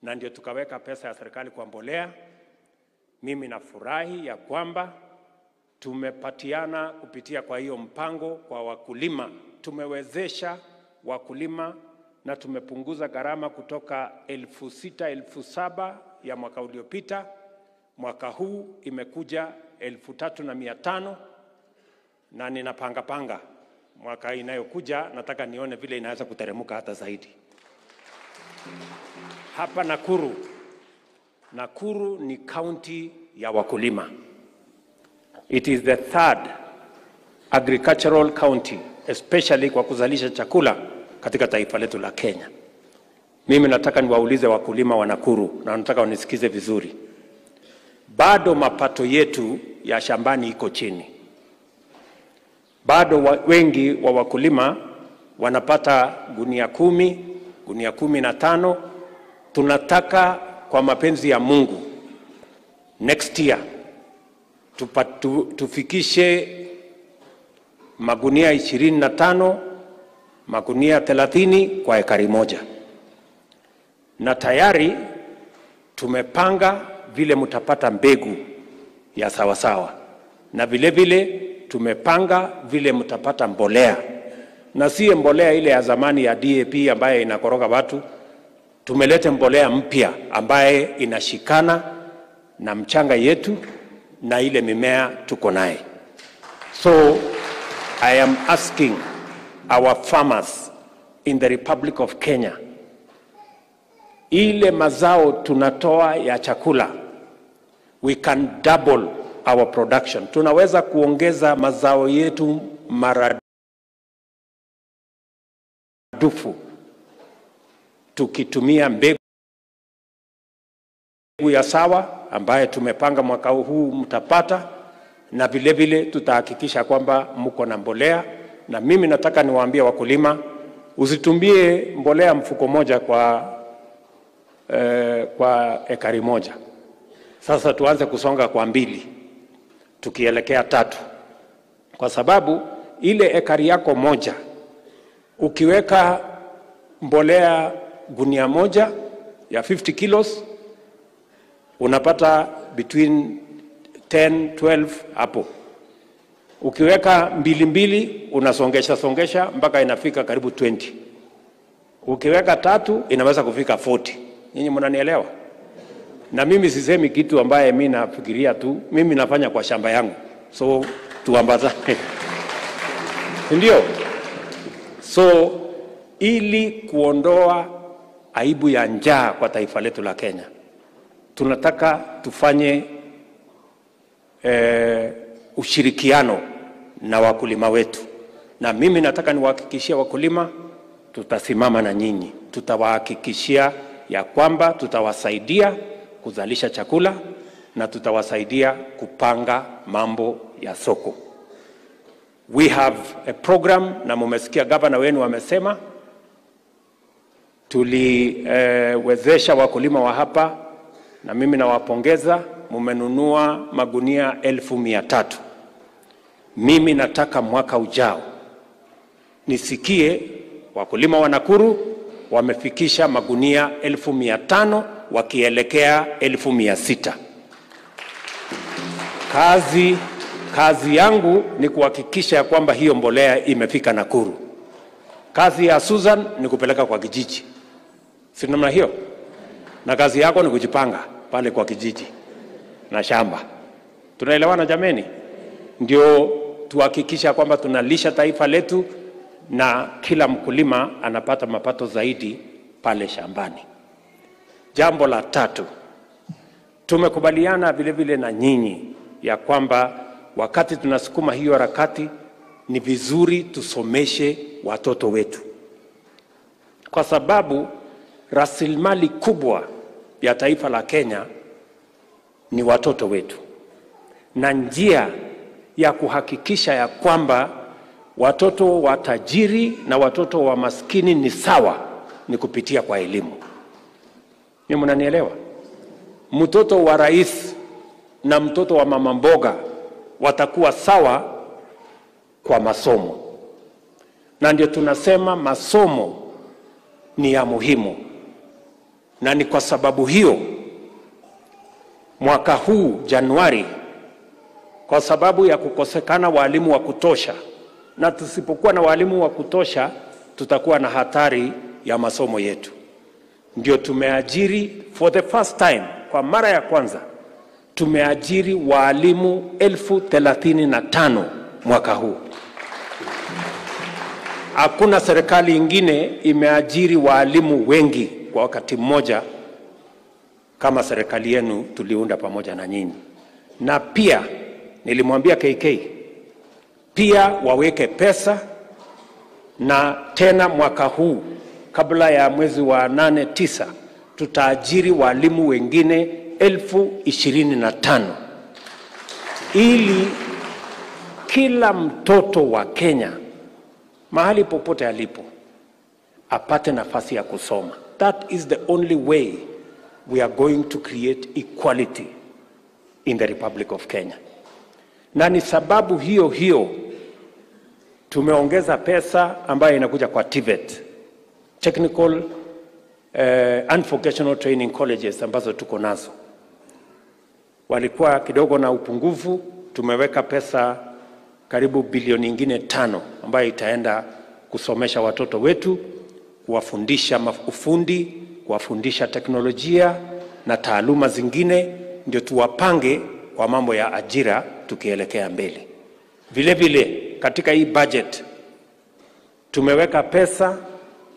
na ndio tukaweka pesa ya serikali kwa mbolea. Mimi nafurahi ya kwamba tumepatiana kupitia kwa hiyo mpango kwa wakulima. Tumewezesha wakulima na tumepunguza gharama kutoka 6,000 7,000 ya mwaka uliopita. Mwaka huu imekuja 3,500 na ninapanga mwaka inayokuja nataka nione vile inaweza kuteremuka hata zaidi. Hapa Nakuru ni county ya wakulima. It is the 3rd agricultural county, especially kwa kuzalisha chakula katika taifa letu la Kenya. Mimi nataka niwaulize wakulima wa Nakuru na nataka wanisikize vizuri. Bado mapato yetu ya shambani iko chini. Bado wengi wa wakulima wanapata gunia 10, gunia 15. Tunataka kwa mapenzi ya Mungu next year tufikishe magunia 25, magunia 30 kwa ekari moja. Na tayari tumepanga vile mtapata mbegu ya sawasawa. Na vile vile tumepanga vile mtapata mbolea. Na si mbolea ile ya zamani ya DAP ambaye inakoroga watu. Tumeleta mbolea mpya ambaye inashikana na mchanga yetu na ile mimea tuko naye. So I am asking our farmers in the Republic of Kenya, ile mazao tunatoa ya chakula, we can double our production. Tunaweza kuongeza mazao yetu maradufu tukitumia mbegu ya sawa ambaye tumepanga mwaka huu mtapata, na vile vile tutahakikisha kwamba mko na mbolea. Na mimi nataka niwaambie wakulima, usitumie mbolea mfuko moja kwa ekari moja. Sasa tuanze kusonga kwa 2 tukielekea 3, kwa sababu ile ekari yako moja ukiweka mbolea gunia moja ya 50 kilos unapata between 10, 12 hapo. Ukiweka 2 unasongesha mpaka inafika karibu 20. Ukiweka 3 inaweza kufika 40. Nyinyi mnanielewa? Na mimi sisemi kitu ambaye mimi nafikiria tu, mimi nafanya kwa shamba yangu. So tuambazane. Ndio. So ili kuondoa aibu ya njaa kwa taifa letu la Kenya, tunataka tufanye ushirikiano na wakulima wetu. Na mimi nataka niwahakikishie wakulima tutasimama na nyinyi. Tutawahakikishia ya kwamba tutawasaidia kuzalisha chakula na tutawasaidia kupanga mambo ya soko. We have a program, na mumesikia gavana wenu wamesema tuliwezesha wakulima wa hapa, na mimi nawapongeza, mumenunua magunia 1,300. Mimi nataka mwaka ujao nisikie wakulima wa Nakuru wamefikisha magunia 1,500 wakielekea 1,600. Kazi yangu ni kuhakikisha ya kwamba hiyo mbolea imefika Nakuru. Kazi ya Susan ni kupeleka kwa kijiji. Si namna hiyo? Na kazi yako ni kujipanga pale kwa kijiji na shamba. Tunaelewana jameni? Ndio tuhakikisha kwamba tunalisha taifa letu na kila mkulima anapata mapato zaidi pale shambani. Jambo la 3, tumekubaliana vile vile na nyinyi ya kwamba wakati tunasukuma hiyo harakati ni vizuri tusomeshe watoto wetu, kwa sababu rasilimali kubwa ya taifa la Kenya ni watoto wetu. Na njia ya kuhakikisha ya kwamba watoto wa tajiri na watoto wa maskini ni sawa ni kupitia kwa elimu. Ni mnanielewa? Mtoto wa rais na mtoto wa mama mboga watakuwa sawa kwa masomo. Na ndio tunasema masomo ni ya muhimu. Na ni kwa sababu hiyo mwaka huu Januari, kwa sababu ya kukosekana walimu wa kutosha, na tusipokuwa na walimu wa kutosha tutakuwa na hatari ya masomo yetu, ndio tumeajiri for the first time, kwa mara ya kwanza tumeajiri walimu 35,000 mwaka huu. Hakuna serikali ingine imeajiri walimu wengi kwa wakati mmoja kama serikali yenu tuliunda pamoja na nyinyi. Na pia nilimwambia KK pia waweke pesa, na tena mwaka huu kabla ya mwezi wa 8-9 tutaajiri walimu wengine 25,000 ili kila mtoto wa Kenya mahali popote alipo apate nafasi ya kusoma. That is the only way we are going to create equality in the Republic of Kenya. Na ni sababu hiyo hiyo tumeongeza pesa ambayo inakuja kwa TVET, Technical and Vocational Training Colleges, ambazo tuko nazo. Walikuwa kidogo na upungufu, tumeweka pesa karibu bilioni nyingine 5 ambayo itaenda kusomesha watoto wetu, kuwafundisha ufundi, kuwafundisha teknolojia na taaluma zingine, ndio tuwapange kwa mambo ya ajira tukielekea mbele. Vile vile katika hii budget tumeweka pesa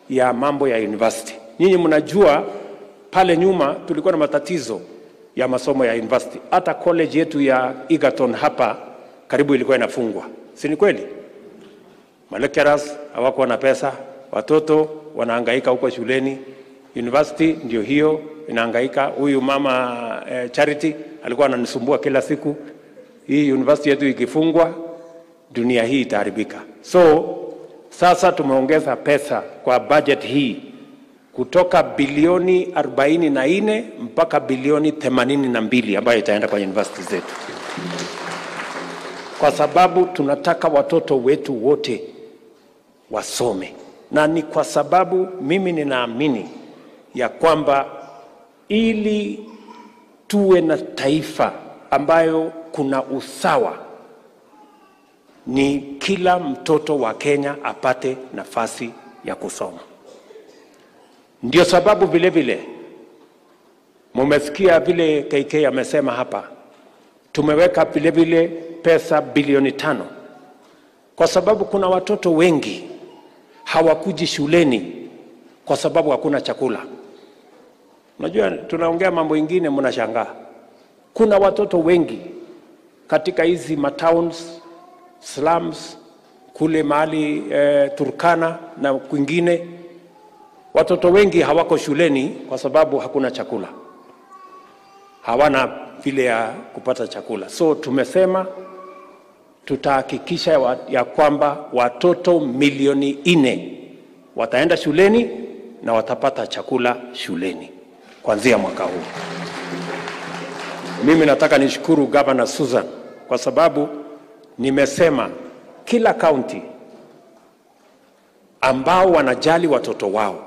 ya mambo ya university. Nyinyi mnajua pale nyuma tulikuwa na matatizo ya masomo ya university. Hata college yetu ya Egerton hapa karibu ilikuwa inafungwa. Si ni kweli? Lecturers hawakuwa na pesa, watoto wanahangaika huko shuleni. University ndio hiyo inahangaika. Huyu mama Charity alikuwa ananisumbua kila siku. Hii university yetu ikifungwa dunia hii itaharibika. So sasa tumeongeza pesa kwa budget hii kutoka bilioni 44 mpaka bilioni 82 ambayo itaenda kwa university zetu, kwa sababu tunataka watoto wetu wote wasome. Na ni kwa sababu mimi ninaamini ya kwamba ili tuwe na taifa ambayo kuna usawa, ni kila mtoto wa Kenya apate nafasi ya kusoma. Ndio sababu vile vile mumesikia vile KK amesema hapa, tumeweka vile vile pesa bilioni 5, kwa sababu kuna watoto wengi hawakuji shuleni kwa sababu hakuna chakula. Unajua tunaongea mambo mengine mnashangaa. Kuna watoto wengi katika hizi matowns, slums, kule mahali Turkana na kwingine, watoto wengi hawako shuleni kwa sababu hakuna chakula. Hawana vile ya kupata chakula. So tumesema tutahakikisha ya kwamba watoto milioni 4 wataenda shuleni na watapata chakula shuleni kuanzia mwaka huu. Mimi nataka nishukuru Governor Susan kwa sababu nimesema kila county ambao wanajali watoto wao,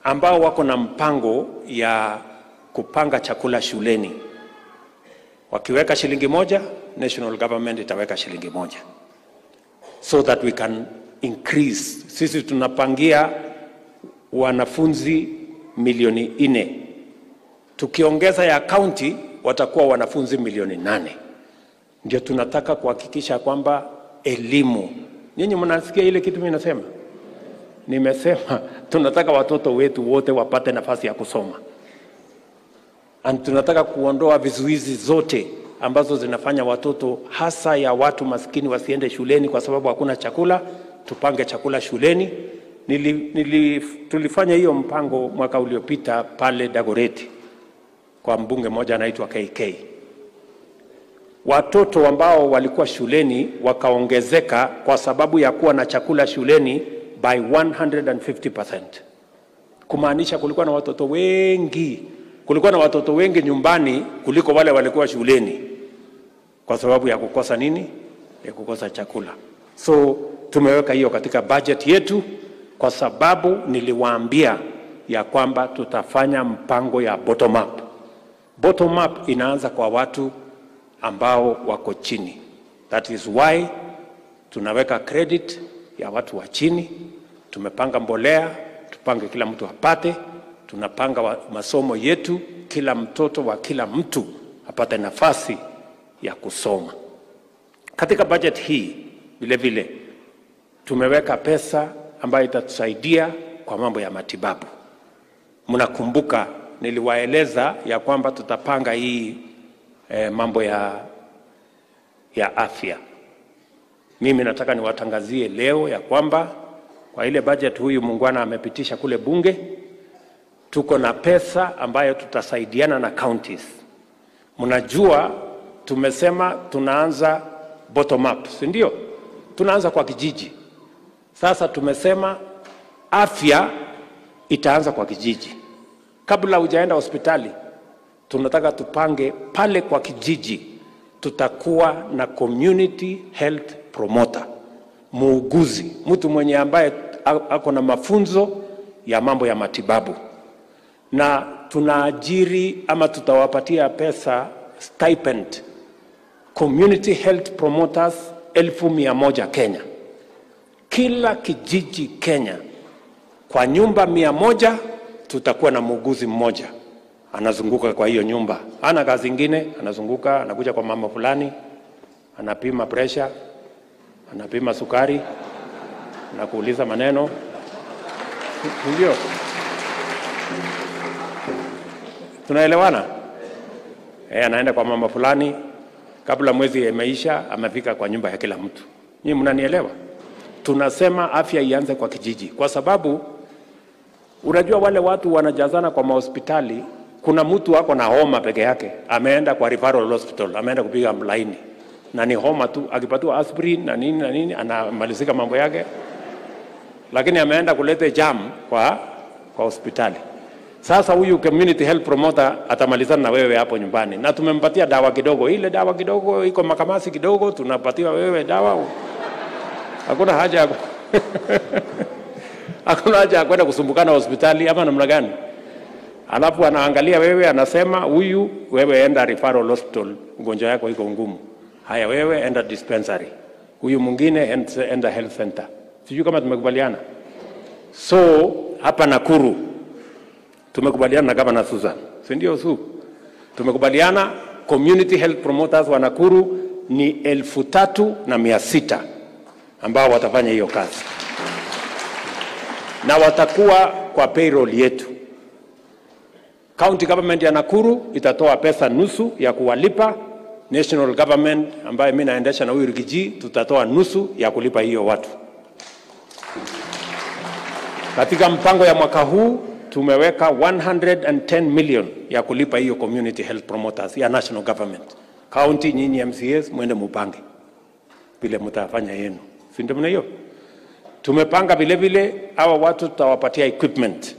ambao wako na mpango ya kupanga chakula shuleni, wakiweka shilingi 1, national government itaweka shilingi 1, so that we can increase. Sisi tunapangia wanafunzi milioni 4. Tukiongeza ya county watakuwa wanafunzi milioni 8. Ndio tunataka kuhakikisha kwamba elimu. Nyinyi mnasikia ile kitu mimi nasema? Nimesema tunataka watoto wetu wote wapate nafasi ya kusoma. And tunataka kuondoa vizuizi zote ambazo zinafanya watoto hasa ya watu maskini wasiende shuleni kwa sababu hakuna chakula. Tupange chakula shuleni. Tulifanya hiyo mpango mwaka uliopita pale Dagoretti kwa mbunge mmoja anaitwa KK. Watoto ambao walikuwa shuleni wakaongezeka kwa sababu ya kuwa na chakula shuleni by 150%. Kumaanisha kulikuwa na watoto wengi, kulikuwa na watoto wengi nyumbani kuliko wale walikuwa shuleni kwa sababu ya kukosa nini? Ya kukosa chakula. So tumeweka hiyo katika budget yetu kwa sababu niliwaambia ya kwamba tutafanya mpango ya bottom up. Bottom up inaanza kwa watu ambao wako chini. That is why tunaweka credit ya watu wa chini, tumepanga mbolea, tupange kila mtu apate, tunapanga masomo yetu, kila mtoto wa kila mtu apate nafasi ya kusoma. Katika budget hii vile vile tumeweka pesa ambayo itatusaidia kwa mambo ya matibabu. Mnakumbuka niliwaeleza ya kwamba tutapanga hii mambo ya afya. Mimi nataka niwatangazie leo ya kwamba kwa ile budget huyu muungwana amepitisha kule bunge, tuko na pesa ambayo tutasaidiana na counties. Mnajua tumesema tunaanza bottom up, si ndio? Tunaanza kwa kijiji. Sasa tumesema afya itaanza kwa kijiji. Kabla hujaenda hospitali, tunataka tupange pale kwa kijiji tutakuwa na community health promoter, muuguzi, mtu mwenye ambaye ako na mafunzo ya mambo ya matibabu. Na tunaajiri ama tutawapatia pesa stipend community health promoters 1,100 Kenya. Kila kijiji Kenya, kwa nyumba 100 tutakuwa na muuguzi mmoja. Anazunguka kwa hiyo nyumba, hana kazi nyingine, anazunguka, anakuja kwa mama fulani, anapima pressure, anapima sukari, anakuuliza maneno. Ndio. Tunaelewana? Anaenda kwa mama fulani, kabla mwezi imeisha amefika kwa nyumba ya kila mtu. Nyinyi mnanielewa? Tunasema afya ianze kwa kijiji, kwa sababu unajua wale watu wanajazana kwa mahospitali. Kuna mtu wako na homa peke yake, ameenda kwa referral hospital, ameenda kupiga laini, na ni homa tu, akipatiwa aspirin na nini anamalizika mambo yake, lakini ameenda kuleta jam kwa hospitali. Sasa huyu community health promoter atamalizana na wewe hapo nyumbani, na tumempatia dawa kidogo. Ile dawa kidogo iko makamasi kidogo, tunapatia wewe dawa. Hakuna haja hakuna haja kwenda kusumbukana hospitali ama namna gani. Alafu anaangalia wewe, anasema huyu wewe enda referral hospital, ugonjwa yako iko ngumu. Haya wewe enda dispensary. Huyu mwingine enda health center. Sijui kama tumekubaliana. So hapa Nakuru tumekubaliana na Governor Susan. Si ndio Su? Tumekubaliana community health promoters wa Nakuru ni 3,600 ambao watafanya hiyo kazi. Na watakuwa kwa payroll yetu. County government ya Nakuru itatoa pesa nusu ya kuwalipa. National government ambaye mimi naendesha na huyu Rigiji tutatoa nusu ya kulipa hiyo watu. Katika mpango ya mwaka huu tumeweka 110 million ya kulipa hiyo community health promoters ya national government. County nyinyi MCAs mwende mupange vile mtafanya yenu. Si ndio mna hiyo? Tumepanga vile vile hawa watu tutawapatia equipment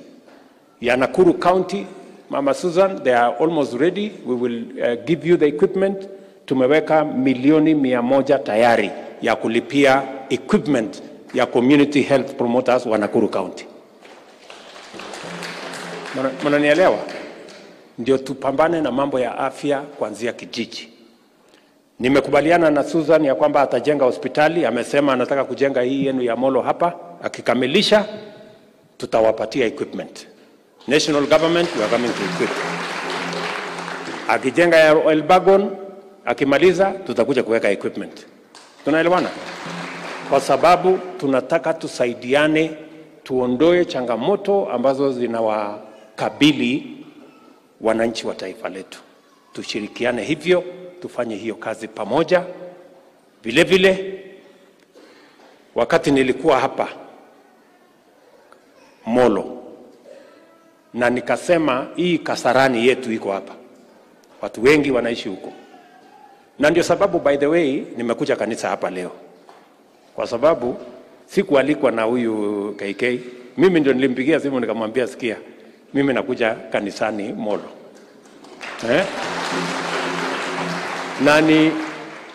ya Nakuru County. Mama Susan, they are almost ready. We will give you the equipment. Tumeweka milioni 100 tayari ya kulipia equipment ya community health promoters wa Nakuru County. Mnanielewa? Ndio tupambane na mambo ya afya kuanzia kijiji. Nimekubaliana na Susan ya kwamba atajenga hospitali. Amesema anataka kujenga hii yenu ya Molo hapa. Akikamilisha tutawapatia equipment. National government we are coming to equip. Akijenga ya Elbagon, akimaliza tutakuja kuweka equipment. Tunaelewana? Kwa sababu tunataka tusaidiane, tuondoe changamoto ambazo zinawakabili wananchi wa taifa letu. Tushirikiane hivyo, tufanye hiyo kazi pamoja. Vile vile wakati nilikuwa hapa Molo na nikasema hii Kasarani yetu iko hapa, watu wengi wanaishi huko, na ndio sababu by the way nimekuja kanisa hapa leo, kwa sababu sikualikwa na huyu KK. Mimi ndio nilimpigia simu nikamwambia sikia, mimi nakuja kanisani Molo.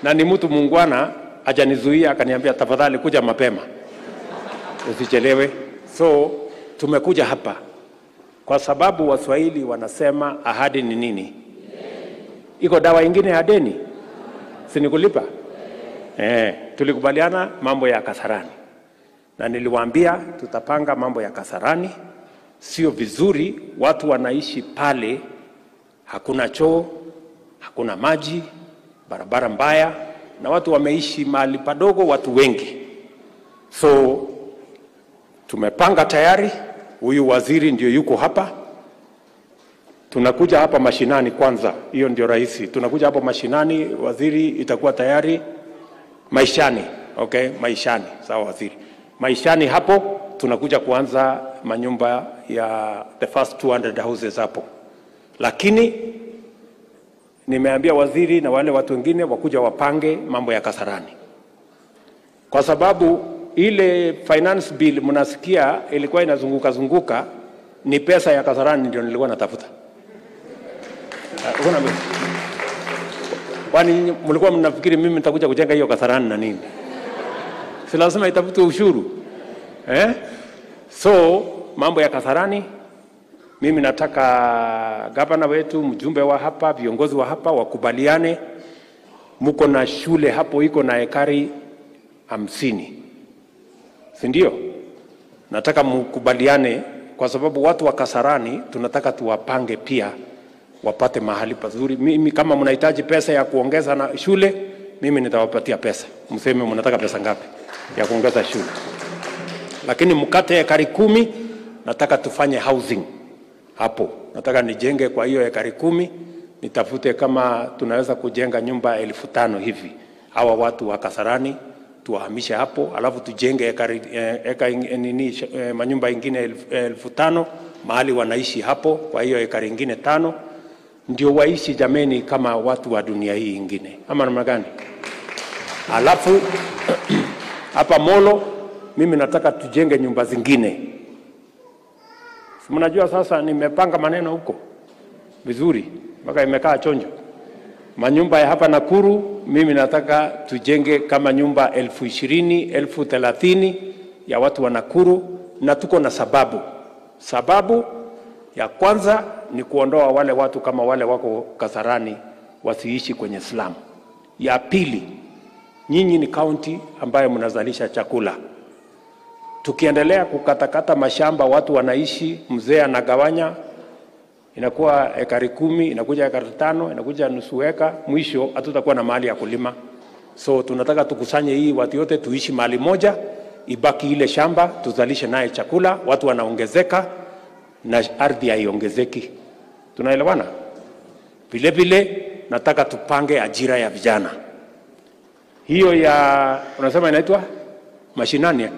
Nani mtu muungwana ajanizuia, akaniambia tafadhali kuja mapema usichelewe. So tumekuja hapa Kwa sababu Waswahili wanasema ahadi ni nini? Iko dawa ingine ya deni? Si ni kulipa? Tulikubaliana mambo ya Kasarani. Na niliwaambia tutapanga mambo ya Kasarani. Sio vizuri watu wanaishi pale, hakuna choo, hakuna maji, barabara mbaya, na watu wameishi mahali padogo, watu wengi. So tumepanga tayari, huyu waziri ndio yuko hapa. Tunakuja hapa mashinani kwanza, hiyo ndio rahisi. Tunakuja hapa mashinani, waziri itakuwa tayari maishani. Okay, maishani, sawa waziri. Maishani hapo tunakuja kuanza manyumba ya the first 200 houses hapo. Lakini nimeambia waziri na wale watu wengine wakuja wapange mambo ya Kasarani. Kwa sababu ile finance bill mnasikia ilikuwa inazunguka ni pesa ya Kasarani ndio nilikuwa natafuta. Kwani mlikuwa mnafikiri mimi nitakuja kujenga hiyo Kasarani na nini? Si lazima itafute ushuru. So mambo ya Kasarani, mimi nataka gavana wetu, mjumbe wa hapa, viongozi wa hapa wakubaliane. Mko na shule hapo iko na ekari 50. Si ndio? Nataka mkubaliane kwa sababu watu wa Kasarani tunataka tuwapange pia wapate mahali pazuri. Mimi kama mnahitaji pesa ya kuongeza na shule, mimi nitawapatia pesa. Mseme mnataka pesa ngapi ya kuongeza shule. Lakini mkate ekari 10, nataka tufanye housing hapo. Nataka nijenge kwa hiyo ekari 10, nitafute kama tunaweza kujenga nyumba 1500 hivi. Hawa watu wa Kasarani tuwahamishe hapo, alafu tujenge manyumba ingine 1500 mahali wanaishi hapo, kwa hiyo ekari ingine 5 ndio waishi jameni kama watu wa dunia hii ingine. Ama namna gani? Alafu hapa Molo mimi nataka tujenge nyumba zingine. Mnajua sasa nimepanga maneno huko vizuri mpaka imekaa chonjo. Manyumba ya hapa Nakuru mimi nataka tujenge kama nyumba 20,000, 30,000 ya watu wa Nakuru, na tuko na sababu. Sababu ya kwanza ni kuondoa wale watu kama wale wako Kasarani wasiishi kwenye slum. Ya pili, nyinyi ni county ambayo mnazalisha chakula. Tukiendelea kukatakata mashamba watu wanaishi, mzee anagawanya, inakuwa ekari 10, inakuja ekari 5, inakuja nusu eka, mwisho hatutakuwa na mahali ya kulima. So tunataka tukusanye hii watu yote tuishi mahali moja, ibaki ile shamba tuzalishe naye chakula, watu wanaongezeka na ardhi haiongezeki. Tunaelewana? Vile vile nataka tupange ajira ya vijana. Hiyo ya unasema inaitwa mashinani,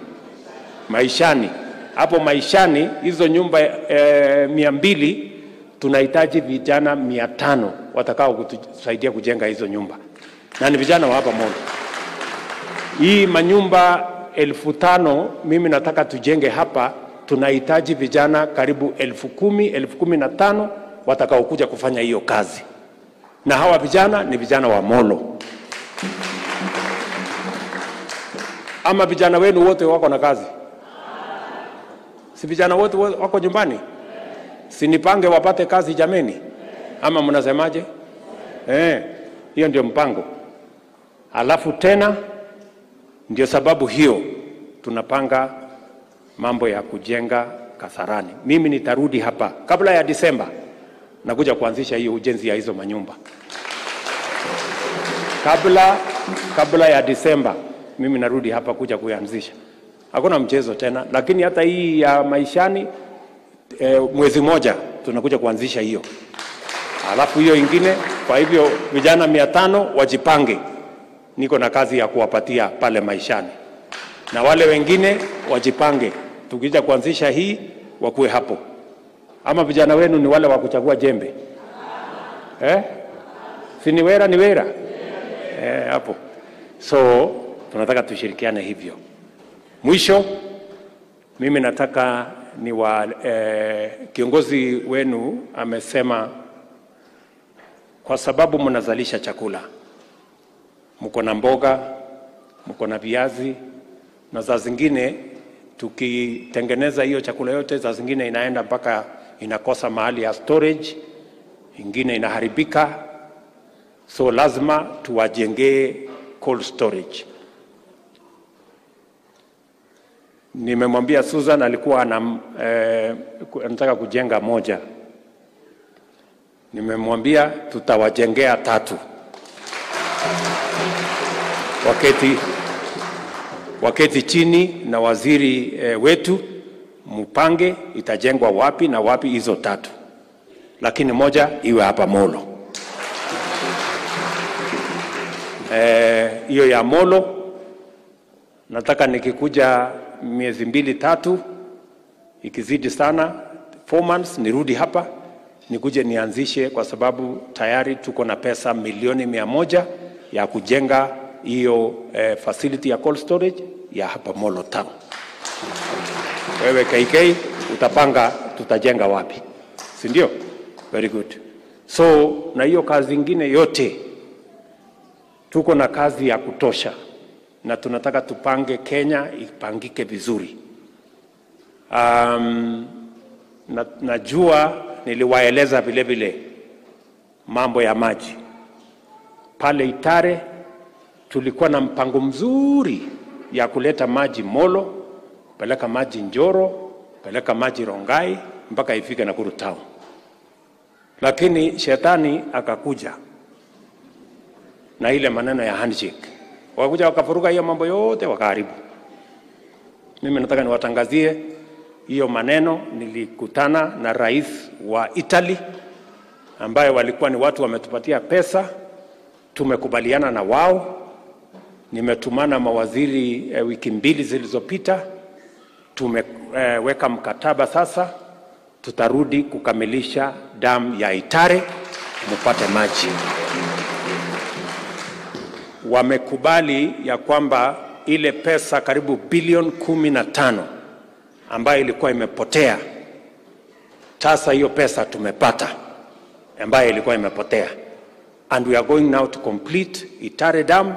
maishani. Hapo maishani hizo nyumba 200 tunahitaji vijana 500 watakao kutusaidia kujenga hizo nyumba. Na ni vijana wa hapa Molo. Hii manyumba 1500 mimi nataka tujenge hapa, tunahitaji vijana karibu 10,000, 15,000 watakao kuja kufanya hiyo kazi. Na hawa vijana ni vijana wa Molo. Ama vijana wenu wote wako na kazi? Si vijana wote wako nyumbani? Si nipange wapate kazi jameni? Ama mnasemaje? Hiyo ndio mpango. Alafu tena ndio sababu hiyo tunapanga mambo ya kujenga Kasarani. Mimi nitarudi hapa kabla ya Disemba, nakuja kuanzisha hiyo ujenzi ya hizo manyumba. Kabla ya Disemba mimi narudi hapa kuja kuanzisha. Hakuna mchezo tena, lakini hata hii ya maishani mwezi moja tunakuja kuanzisha hiyo. Alafu hiyo ingine, kwa hivyo vijana 500 wajipange. Niko na kazi ya kuwapatia pale maishani. Na wale wengine wajipange. Tukija kuanzisha hii wakuwe hapo. Ama vijana wenu ni wale wa kuchagua jembe? Si ni wera ni wera? Hapo. So tunataka tushirikiane hivyo. Mwisho mimi nataka kiongozi wenu amesema kwa sababu mnazalisha chakula, mko na mboga, mko na viazi, na za zingine tukitengeneza hiyo chakula yote za zingine inaenda mpaka inakosa mahali ya storage, ingine inaharibika, so lazima tuwajengee cold storage. Nimemwambia Susan alikuwa anataka kujenga moja. Nimemwambia tutawajengea 3. Waketi chini na waziri wetu mpange itajengwa wapi na wapi hizo 3. Lakini moja iwe hapa Molo. Hiyo ya Molo nataka nikikuja miezi 2-3, ikizidi sana 4 months nirudi hapa nikuje nianzishe, kwa sababu tayari tuko na pesa milioni 100 ya kujenga hiyo facility ya cold storage ya hapa Molo town. Wewe KK utapanga tutajenga wapi, si ndio? Very good. So na hiyo kazi nyingine yote tuko na kazi ya kutosha, na tunataka tupange Kenya ipangike vizuri. Najua niliwaeleza vile vile mambo ya maji. Pale Itare tulikuwa na mpango mzuri ya kuleta maji Molo, peleka maji Njoro, peleka maji Rongai mpaka ifike Nakuru town. Lakini shetani akakuja na ile maneno ya handshake. Wakakuja wakafuruga hiyo mambo yote wakaharibu. Mimi nataka niwatangazie hiyo maneno. Nilikutana na rais wa Italy ambaye walikuwa ni watu wametupatia pesa, tumekubaliana na wao. Nimetumana mawaziri wiki 2 zilizopita, tumeweka mkataba sasa, tutarudi kukamilisha dam ya Itare mpate maji. Wamekubali ya kwamba ile pesa karibu bilioni 15 ambayo ilikuwa imepotea, sasa hiyo pesa tumepata ambayo ilikuwa imepotea, and we are going now to complete Itare dam,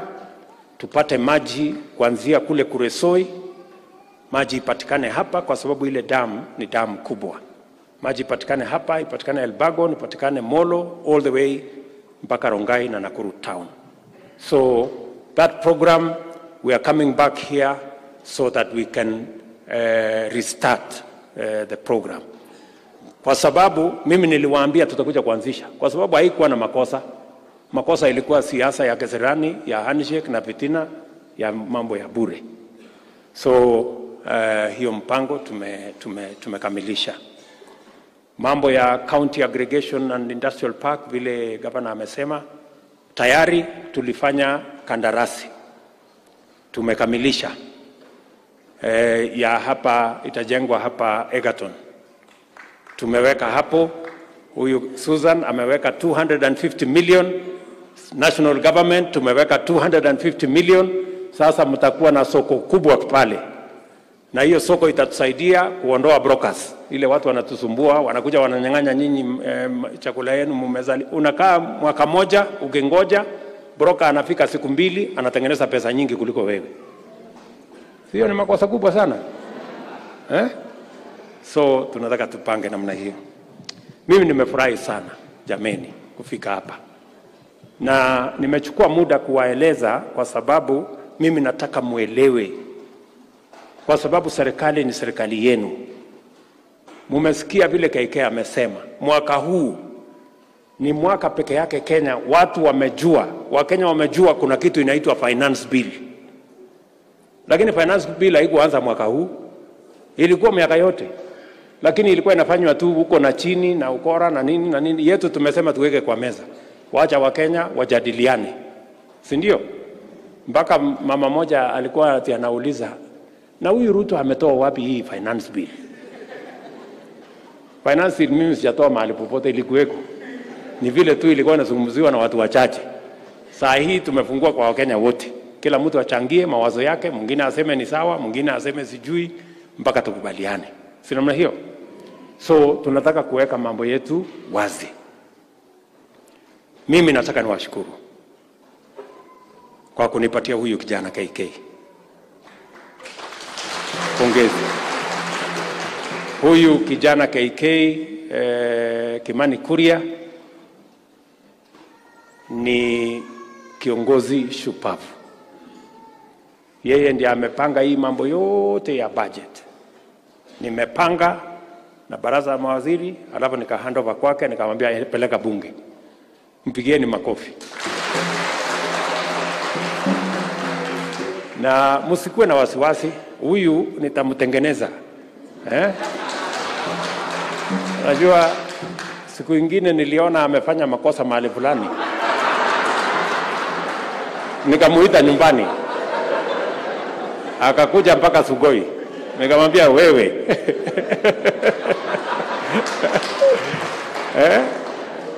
tupate maji kuanzia kule Kuresoi. Maji ipatikane hapa kwa sababu ile dam ni dam kubwa. Maji ipatikane hapa, ipatikane Elbagon, ipatikane Molo, all the way mpaka Rongai na Nakuru town. So that program, we are coming back here so that we can restart the program. Kwa sababu mimi niliwaambia tutakuja kuanzisha, kwa sababu haikuwa na makosa. Makosa ilikuwa siasa ya keserani, ya handshake na fitina ya mambo ya bure. So hiyo mpango tumekamilisha. Mambo ya county aggregation and industrial park, vile gavana amesema, tayari tulifanya kandarasi, tumekamilisha. Ya hapa itajengwa hapa Egerton, tumeweka hapo. Huyu Susan ameweka 250 million, national government tumeweka 250 million. Sasa mtakuwa na soko kubwa pale, na hiyo soko itatusaidia kuondoa brokers. Ile watu wanatusumbua, wanakuja wananyang'anya nyinyi chakula yenu mmezali. Unakaa mwaka moja ukingoja, broker anafika siku 2 anatengeneza pesa nyingi kuliko wewe. Sio ni makosa kubwa sana? So tunataka tupange namna hiyo. Mimi nimefurahi sana jameni kufika hapa, na nimechukua muda kuwaeleza kwa sababu mimi nataka muelewe, kwa sababu serikali ni serikali yenu. Mumesikia vile KK amesema, mwaka huu ni mwaka peke yake Kenya watu wamejua, Wakenya wamejua kuna kitu inaitwa finance bill. Lakini finance bill haikuanza mwaka huu, ilikuwa miaka yote, lakini ilikuwa inafanywa tu huko na chini na ukora na nini na nini. Yetu tumesema tuweke kwa meza, waacha Wakenya wajadiliane, si ndio? Mpaka mama moja alikuwa ati anauliza, na huyu Ruto ametoa wapi hii finance bill? Finance bill mimi sijatoa mahali popote, ilikuweko. Ni vile tu ilikuwa inazungumziwa na watu wachache. Saa hii tumefungua kwa Wakenya wote, kila mtu achangie mawazo yake, mwingine aseme ni sawa, mwingine aseme sijui, mpaka tukubaliane. Si namna hiyo? So tunataka kuweka mambo yetu wazi. Mimi nataka niwashukuru kwa kunipatia huyu kijana KK. Pongezi. Huyu kijana KK Kimani Kuria ni kiongozi shupavu. Yeye ndiye amepanga hii mambo yote ya budget. Nimepanga na baraza la mawaziri, alafu nika hand over kwake, nikamwambia peleka bunge. Mpigieni makofi. Na msikuwe na wasiwasi, huyu nitamtengeneza. Najua siku ingine niliona amefanya makosa mahali fulani, nikamuita nyumbani, akakuja mpaka Sugoi. Nikamwambia wewe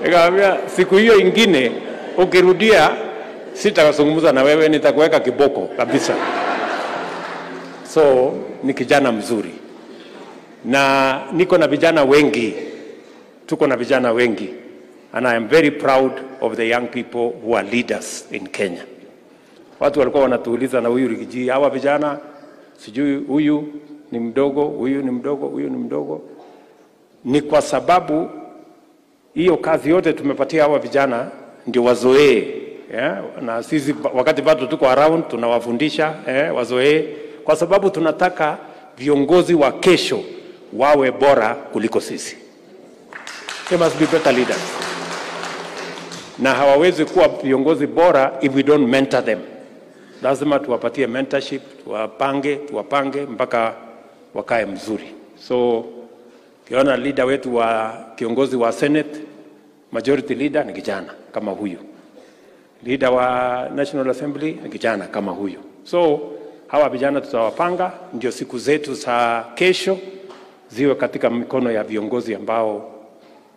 nikamwambia siku hiyo ingine ukirudia sitakuzungumza na wewe, nitakuweka kiboko kabisa. So ni kijana mzuri, na niko na vijana wengi, tuko na vijana wengi, and I am very proud of the young people who are leaders in Kenya. Watu walikuwa wanatuuliza na huyu Rigiji, hawa vijana sijui huyu ni mdogo, huyu ni mdogo, huyu ni mdogo. Ni kwa sababu hiyo kazi yote tumepatia hawa vijana ndio wazoee, na sisi wakati bado tuko around tunawafundisha wazoee, kwa sababu tunataka viongozi wa kesho wawe bora kuliko sisi. They must be better leaders. Na hawawezi kuwa viongozi bora if we don't mentor them. Lazima tuwapatie mentorship, tuwapange mpaka wakae mzuri. So kiona leader wetu wa kiongozi wa Senate, majority leader ni kijana kama huyu. Leader wa National Assembly ni kijana kama huyu. So hawa vijana tutawapanga ndio siku zetu za kesho ziwe katika mikono ya viongozi ambao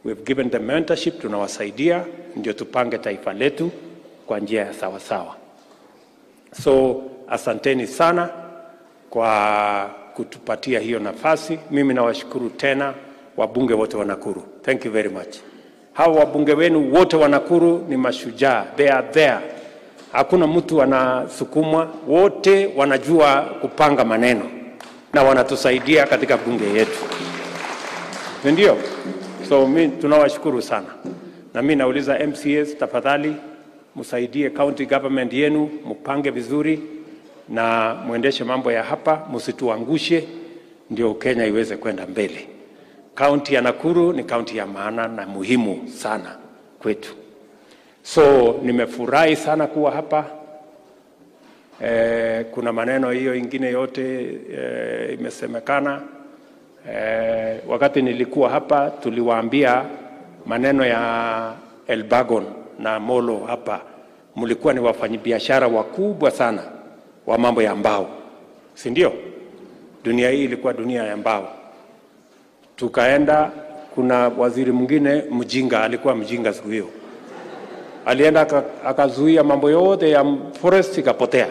we've given them mentorship, tunawasaidia ndio tupange taifa letu kwa njia ya sawa sawa. So asanteni sana kwa kutupatia hiyo nafasi. Mimi nawashukuru tena wabunge wote wa Nakuru. Thank you very much. Hawa wabunge wenu wote wa Nakuru ni mashujaa. They are there. Hakuna mtu anasukumwa, wote wanajua kupanga maneno na wanatusaidia katika bunge yetu. Ndio? So mimi tunawashukuru sana. Na mimi nauliza MCAs, tafadhali msaidie county government yenu, mpange vizuri na muendeshe mambo ya hapa, msituangushe ndio Kenya iweze kwenda mbele. County ya Nakuru ni county ya maana na muhimu sana kwetu. So nimefurahi sana kuwa hapa. Kuna maneno hiyo ingine yote imesemekana. Wakati nilikuwa hapa tuliwaambia maneno ya Elbagon na Molo hapa. Mlikuwa ni wafanyabiashara wakubwa sana wa mambo ya mbao. Si ndio? Dunia hii ilikuwa dunia ya mbao. Tukaenda, kuna waziri mwingine mjinga, alikuwa mjinga siku hiyo. Alienda akazuia mambo yote ya forest ikapotea.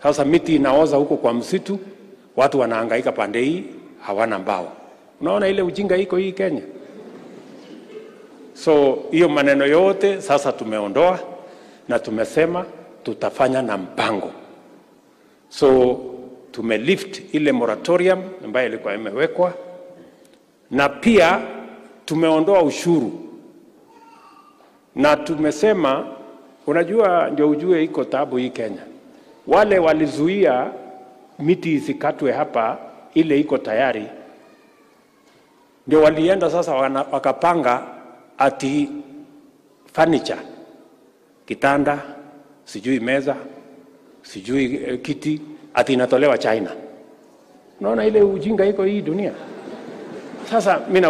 Sasa miti inaoza huko kwa msitu, watu wanahangaika pande hii, hawana mbao. Unaona ile ujinga iko hii Kenya. So hiyo maneno yote sasa tumeondoa na tumesema tutafanya na mpango. So tumelift ile moratorium ambayo ilikuwa imewekwa, na pia tumeondoa ushuru. Na tumesema, unajua ndio ujue iko tabu hii Kenya. Wale walizuia miti isikatwe hapa, ile iko tayari, ndio walienda sasa wakapanga ati furniture, kitanda, sijui meza, sijui kiti, ati inatolewa China. Unaona ile ujinga iko hii dunia. Sasa mimi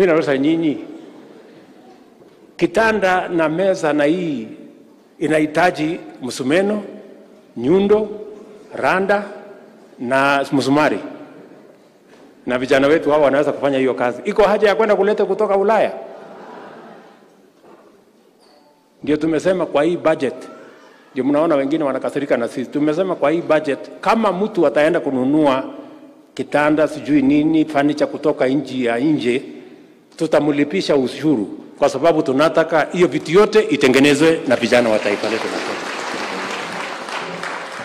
nauliza nyinyi, kitanda na meza na hii inahitaji msumeno, nyundo, randa na msumari. Na vijana wetu hao wanaweza kufanya hiyo kazi. Iko haja ya kwenda kuleta kutoka Ulaya? Ndio tumesema kwa hii budget, ndio mnaona wengine wanakasirika na sisi. Tumesema kwa hii budget, kama mtu ataenda kununua kitanda sijui nini, furniture kutoka nje, tutamlipisha ushuru, kwa sababu tunataka hiyo vitu yote itengenezwe na vijana wa taifa letu.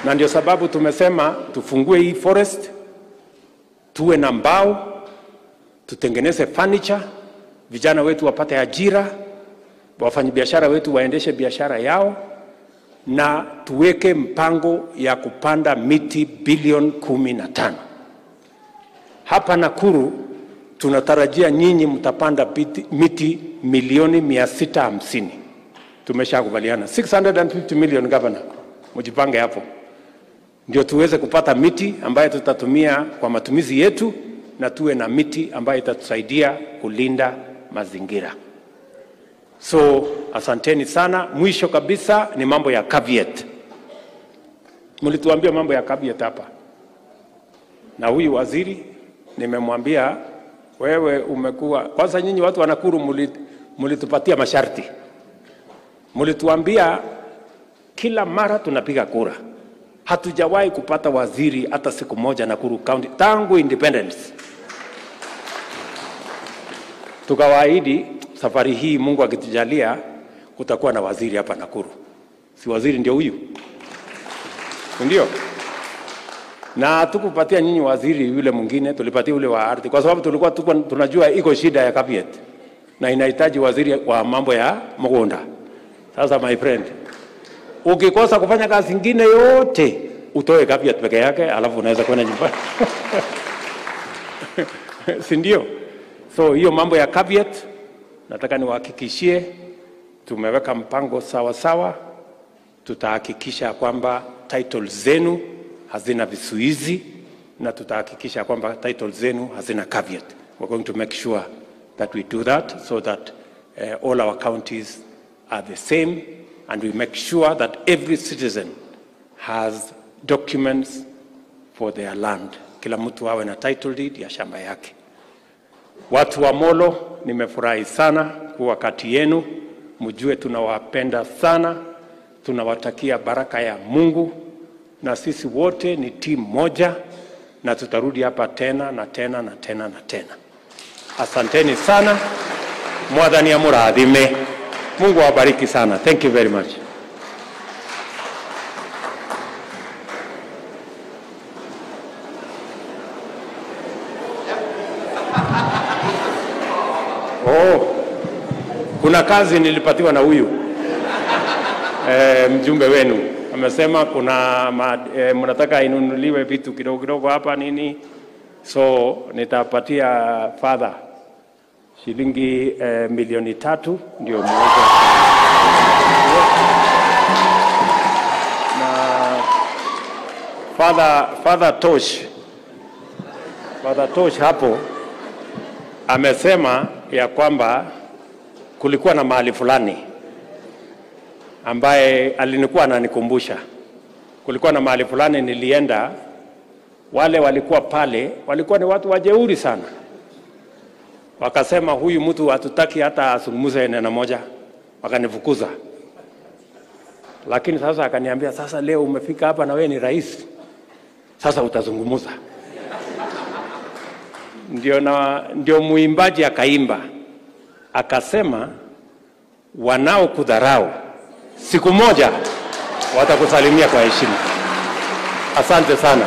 Na ndio sababu tumesema tufungue hii forest, tuwe na mbao, tutengeneze furniture, vijana wetu wapate ajira, wafanyabiashara wetu waendeshe biashara yao, na tuweke mpango ya kupanda miti bilioni 15. Hapa Nakuru tunatarajia nyinyi mtapanda miti milioni 650. Tumeshakubaliana 650 million. Governor, mjipange hapo ndio tuweze kupata miti ambayo tutatumia kwa matumizi yetu, na tuwe na miti ambayo itatusaidia kulinda mazingira. So asanteni sana. Mwisho kabisa ni mambo ya caveat. Mlituambia mambo ya caveat hapa, na huyu waziri nimemwambia, wewe umekuwa kwanza, nyinyi watu wa Nakuru mlitupatia masharti. Mlituambia kila mara tunapiga kura. Hatujawahi kupata waziri hata siku moja Nakuru County tangu independence. Tukawaahidi safari hii Mungu akitujalia kutakuwa na waziri hapa Nakuru. Si waziri ndio huyu? Ndio. Na tukupatia nyinyi waziri yule mwingine, tulipatia yule wa ardhi kwa sababu tulikuwa tunajua iko shida ya cabinet na inahitaji waziri wa mambo ya mgonda. Sasa my friend, ukikosa kufanya kazi nyingine yote utoe cabinet peke yake, alafu unaweza kwenda nyumbani. Si ndio? So hiyo mambo ya cabinet nataka niwahakikishie tumeweka mpango sawa sawa. Tutahakikisha kwamba title zenu hazina visuizi, na tutahakikisha kwamba title zenu hazina caveat. We're going to make sure that we do that so that all our counties are the same, and we make sure that every citizen has documents for their land. Kila mtu awe na title deed ya shamba yake. Watu wa Molo, nimefurahi sana kuwa kati yenu. Mjue tunawapenda sana, tunawatakia baraka ya Mungu, na sisi wote ni timu moja, na tutarudi hapa tena na tena na tena na tena. Asanteni sana. Mwathani amurathime. Mungu awabariki sana. Thank you very much. Kuna kazi nilipatiwa na huyu mjumbe wenu. Amesema kuna mnataka inunuliwe vitu kidogo kidogo hapa nini, so nitapatia father shilingi milioni 3 ndio mweze. Na father Tosh hapo amesema ya kwamba kulikuwa na mahali fulani ambaye alinikuwa ananikumbusha. Kulikuwa na mahali fulani nilienda, wale walikuwa pale walikuwa ni watu wajeuri sana. Wakasema huyu mtu hatutaki hata azungumze neno moja, wakanifukuza. Lakini sasa akaniambia, sasa leo umefika hapa na wewe ni rais, sasa utazungumza. Ndio muimbaji akaimba, akasema wanaokudharau siku moja watakusalimia kwa heshima. Asante sana.